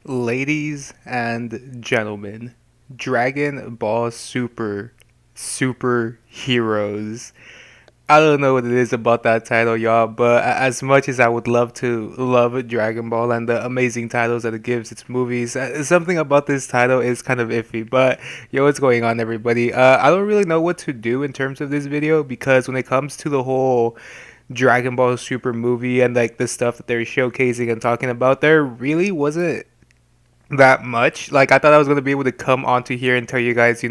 Ladies and gentlemen, Dragon Ball Super Heroes. I don't know what it is about that title, y'all, but as much as I would love to love Dragon Ball and the amazing titles that it gives its movies, something about this title is kind of iffy. But yo, what's going on, everybody? I don't really know what to do in terms of this video because when it comes to the whole Dragon Ball Super movie and like the stuff that they're showcasing and talking about, there really wasn't that much. Like I thought I was gonna be able to come onto here and tell you guys,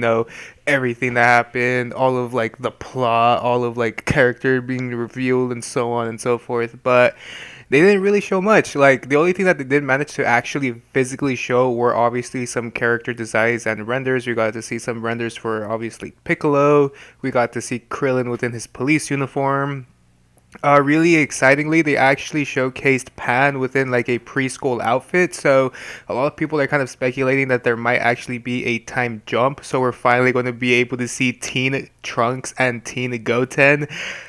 everything that happened, all of like the plot, all of like character being revealed and so on and so forth. But they didn't really show much. Like the only thing that they did manage to actually physically show were obviously some character designs and renders. We got to see some renders for obviously Piccolo. We got to see Krillin within his police uniform. Really excitingly, they actually showcased Pan within like a preschool outfit. So a lot of people are kind of speculating that there might actually be a time jump. So we're finally going to be able to see Teen Trunks and Teen Goten.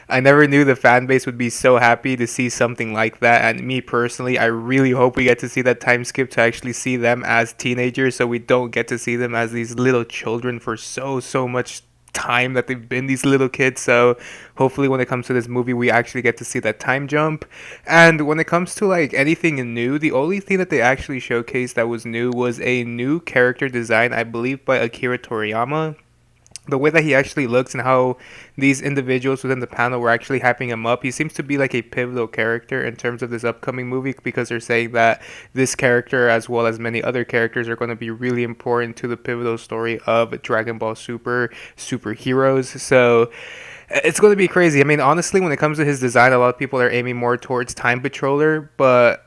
I never knew the fan base would be so happy to see something like that. And me personally, I really hope we get to see that time skip to actually see them as teenagers, so we don't get to see them as these little children for so much time that they've been these little kids. So hopefully when it comes to this movie we actually get to see that time jump. And when it comes to like anything new, the only thing that they actually showcased that was new was a new character design, I believe by Akira Toriyama. The way that he actually looks and how these individuals within the panel were actually hyping him up. He seems to be like a pivotal character in terms of this upcoming movie because they're saying that this character, as well as many other characters, are going to be really important to the pivotal story of Dragon Ball Superheroes. So it's going to be crazy. I mean, honestly, when it comes to his design, a lot of people are aiming more towards Time Patroller, but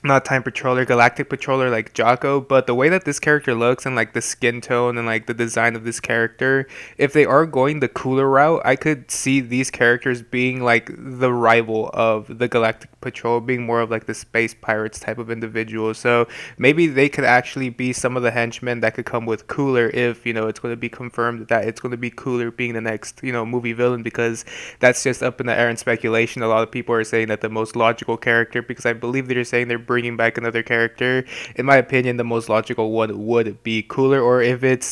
not Time Patroller, Galactic Patroller like Jocko, but the way that this character looks and like the skin tone and like the design of this character, if they are going the cooler route, I could see these characters being like the rival of the Galactic Patrol, being more of like the space pirates type of individual. So maybe they could actually be some of the henchmen that could come with Cooler if, it's going to be confirmed that it's going to be Cooler being the next, movie villain, because that's just up in the air and speculation. A lot of people are saying that the most logical character, because I believe they're saying they're bringing back another character. In my opinion, the most logical one would be Cooler, or if it's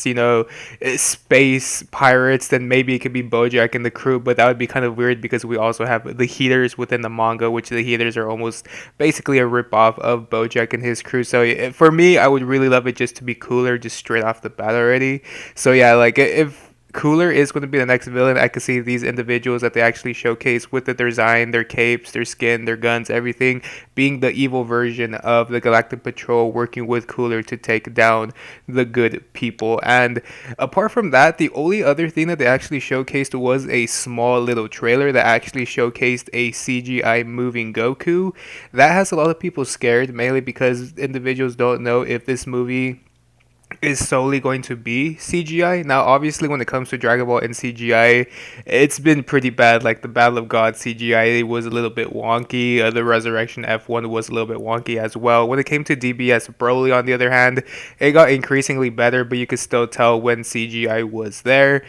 space pirates, then maybe it could be BoJack and the crew. But that would be kind of weird because we also have the Heaters within the manga, which the Heaters are almost basically a ripoff of BoJack and his crew. So for me, I would really love it just to be Cooler, just straight off the bat already. So yeah, like if Cooler is going to be the next villain, I could see these individuals that they actually showcase with the design, their capes, their skin, their guns, everything, being the evil version of the Galactic Patrol, working with Cooler to take down the good people. And apart from that, the only other thing that they actually showcased was a small little trailer that actually showcased a CGI moving Goku. That has a lot of people scared, mainly because individuals don't know if this movie is solely going to be CGI. Now, obviously, when it comes to Dragon Ball and CGI, it's been pretty bad. Like the Battle of God CGI was a little bit wonky. The Resurrection F1 was a little bit wonky as well. When it came to DBS Broly, on the other hand, it got increasingly better, but you could still tell when CGI was there.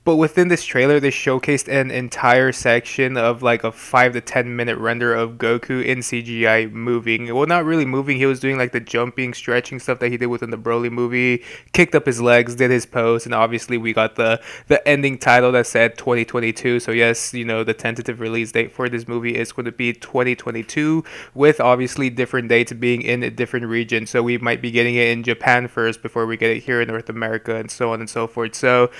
But within this trailer, they showcased an entire section of like a 5 to 10 minute render of Goku in CGI moving. Well, not really moving. He was doing like the jumping, stretching stuff that he did within the Broly movie. Kicked up his legs, did his pose, and obviously we got the ending title that said 2022. So yes, the tentative release date for this movie is going to be 2022, with obviously different dates being in a different region. So we might be getting it in Japan first before we get it here in North America, and so on and so forth. So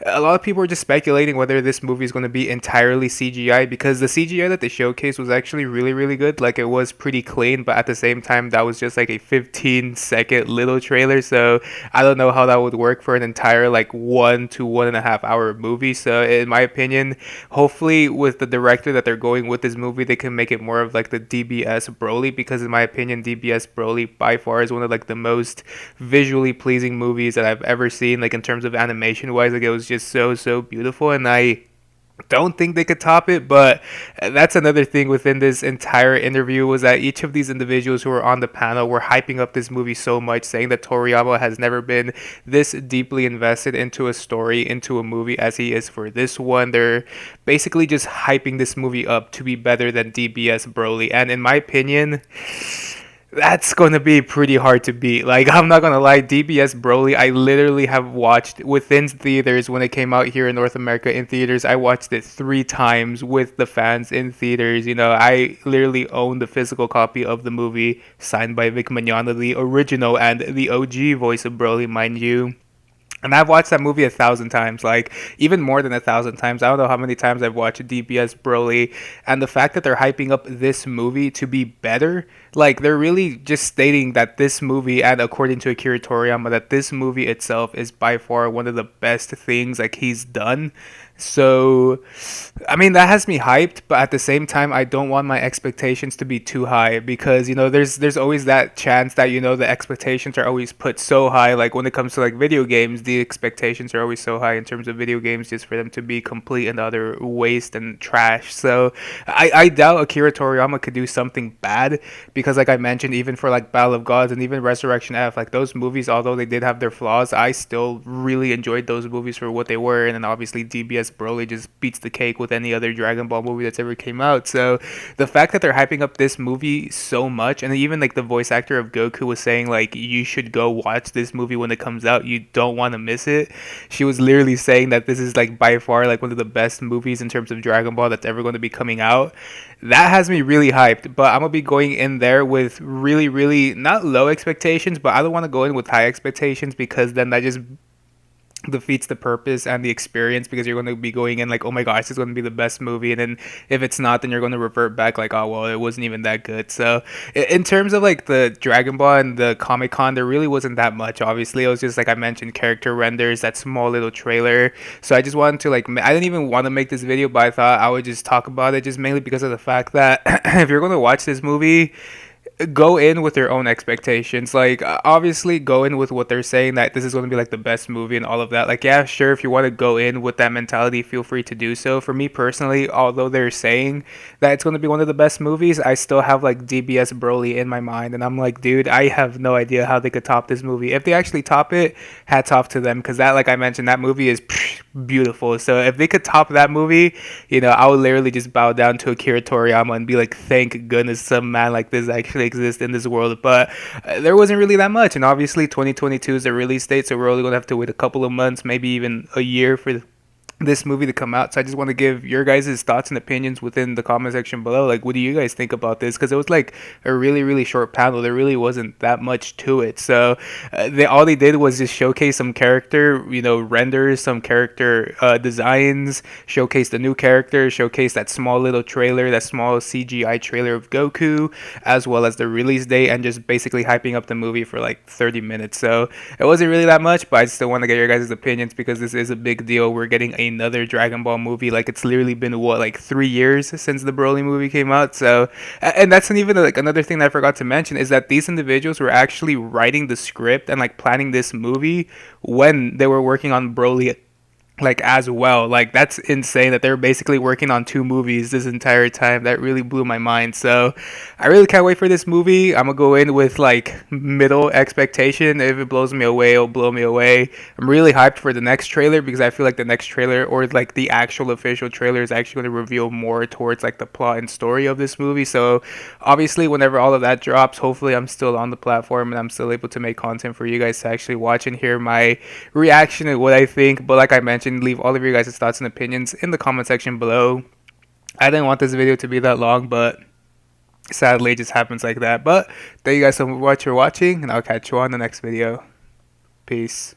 a lot of people are just speculating whether this movie is going to be entirely CGI, because the CGI that they showcased was actually really good. Like it was pretty clean, but at the same time that was just like a 15-second little trailer. So I don't know how that would work for an entire like 1 to 1.5 hour movie. So in my opinion, hopefully with the director that they're going with this movie, they can make it more of like the DBS Broly, because in my opinion DBS Broly by far is one of like the most visually pleasing movies that I've ever seen, like in terms of animation wise. Like it was just so beautiful, and I don't think they could top it. But that's another thing within this entire interview, was that each of these individuals who were on the panel were hyping up this movie so much, saying that Toriyama has never been this deeply invested into a story, into a movie, as he is for this one. They're basically just hyping this movie up to be better than DBS Broly, and in my opinion, That's going to be pretty hard to beat. Like, I'm not going to lie, DBS Broly, I literally have watched within theaters when it came out here in North America in theaters. I watched it 3 times with the fans in theaters. You know, I literally own the physical copy of the movie signed by Vic Mignogna, the original and the OG voice of Broly, mind you. And I've watched that movie 1,000 times, like even more than 1,000 times. I don't know how many times I've watched DBS Broly, and the fact that they're hyping up this movie to be better, like they're really just stating that this movie, and according to Akira Toriyama, that this movie itself is by far one of the best things like he's done. So, I mean, that has me hyped, but at the same time, I don't want my expectations to be too high because there's always that chance that the expectations are always put so high. Like when it comes to like video games, the expectations are always so high in terms of video games, just for them to be complete and utter waste and trash. So, I doubt Akira Toriyama could do something bad because, like I mentioned, even for like Battle of Gods and even Resurrection F, like those movies, although they did have their flaws, I still really enjoyed those movies for what they were. And then obviously DBS Broly just beats the cake with any other Dragon Ball movie that's ever came out. So the fact that they're hyping up this movie so much, and even like the voice actor of Goku was saying like you should go watch this movie when it comes out. You don't want to miss it. She was literally saying that this is like by far like one of the best movies in terms of Dragon Ball that's ever going to be coming out. That has me really hyped, but I'm gonna be going in there with really, really not low expectations, but I don't want to go in with high expectations because then that just defeats the purpose and the experience because you're going to be going in like, oh my gosh, this is going to be the best movie, and then if it's not, then you're going to revert back like, oh well, it wasn't even that good. So in terms of like the Dragon Ball and the Comic Con, there really wasn't that much. Obviously, it was just like I mentioned, character renders, that small little trailer. So I just wanted to like, I didn't even want to make this video, but I thought I would just talk about it, just mainly because of the fact that if you're going to watch this movie, go in with your own expectations. Like, obviously, go in with what they're saying that this is going to be like the best movie and all of that. Like, yeah, sure, if you want to go in with that mentality, feel free to do so. For me personally, although they're saying that it's going to be one of the best movies, I still have like DBS Broly in my mind, and I'm like, dude, I have no idea how they could top this movie. If they actually top it, hats off to them, because that, like I mentioned, that movie is beautiful. So if they could top that movie, I would literally just bow down to Akira Toriyama and be like, thank goodness some man like this actually exists in this world. But there wasn't really that much, and obviously 2022 is the release date, so we're only gonna have to wait a couple of months, maybe even a year for this movie to come out. So I just want to give your guys' thoughts and opinions within the comment section below. Like, what do you guys think about this? Because it was like a really, really short panel. There really wasn't that much to it. So all they did was just showcase some character, renders, some character designs, showcase the new character, showcase that small little trailer, that small CGI trailer of Goku, as well as the release date, and just basically hyping up the movie for like 30 minutes. So it wasn't really that much, but I still want to get your guys' opinions because this is a big deal. We're getting another Dragon Ball movie. Like, it's literally been what, like 3 years since the Broly movie came out. So, and that's not even like another thing that I forgot to mention is that these individuals were actually writing the script and like planning this movie when they were working on Broly like as well. Like, that's insane that they're basically working on 2 movies this entire time. That really blew my mind. So I really can't wait for this movie. I'm gonna go in with like middle expectation. If it blows me away, it'll blow me away. I'm really hyped for the next trailer because I feel like the next trailer, or like the actual official trailer, is actually going to reveal more towards like the plot and story of this movie. So obviously whenever all of that drops, hopefully I'm still on the platform and I'm still able to make content for you guys to actually watch and hear my reaction and what I think. But like I mentioned, leave all of your guys' thoughts and opinions in the comment section below. I didn't want this video to be that long, but sadly it just happens like that. But thank you guys so much for watching, and I'll catch you on the next video. Peace.